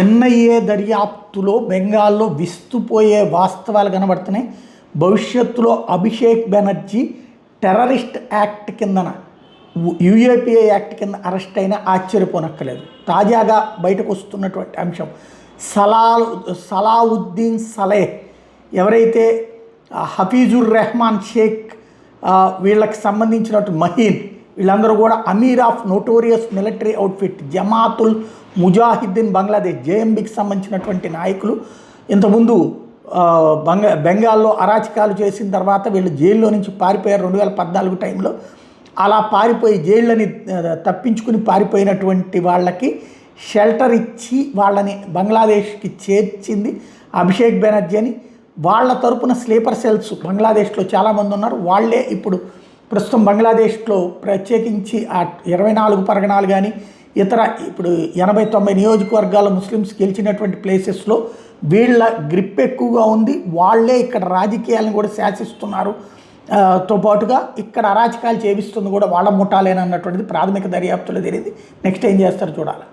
NIA దర్యాప్తులో బెంగాల్లో విస్తుపోయే వాస్తవాలు కనబడుతున్నాయి. భవిష్యత్తులో అభిషేక్ బెనర్జీ టెర్రరిస్ట్ యాక్ట్ కిందన యూఏపీఏ యాక్ట్ కింద అరెస్ట్ అయినా ఆశ్చర్యపోనక్కర్లేదు. తాజాగా బయటకు వస్తున్నటువంటి అంశం సలావుద్దీన్ సలేహ్ ఎవరైతే హఫీజుర్ రెహమాన్ షేక్ వీళ్ళకి సంబంధించినట్టు మహీన్ వీళ్ళందరూ కూడా అమీర్ of notorious military outfit Jamaatul Mujahideen Bangladesh జేఎంబీకి సంబంధించినటువంటి నాయకులు ఇంతకుముందు బెంగాల్లో అరాచకాలు చేసిన తర్వాత వీళ్ళు జైల్లో నుంచి పారిపోయారు 2014 టైంలో. అలా పారిపోయి జైళ్ళని తప్పించుకుని పారిపోయినటువంటి వాళ్ళకి షెల్టర్ ఇచ్చి వాళ్ళని బంగ్లాదేశ్కి చేర్చింది అభిషేక్ బెనర్జీ అని. వాళ్ళ తరపున స్లీపర్ సెల్స్ బంగ్లాదేశ్లో చాలామంది ఉన్నారు. వాళ్ళే ఇప్పుడు ప్రస్తుతం బంగ్లాదేశ్లో ప్రత్యేకించి ఆ 24 పరగణాలు కానీ ఇతర ఇప్పుడు 80-90 నియోజకవర్గాల ముస్లిమ్స్ గెలిచినటువంటి ప్లేసెస్లో వీళ్ళ గ్రిప్ ఎక్కువగా ఉంది. వాళ్ళే ఇక్కడ రాజకీయాలను కూడా శాసిస్తున్నారు. తో పాటుగా ఇక్కడ అరాచకాలు చేపిస్తుంది కూడా వాళ్ళ ముఠాలేనన్నటువంటిది ప్రాథమిక దర్యాప్తులో తెలియదు. నెక్స్ట్ ఏం చేస్తారో చూడాలి.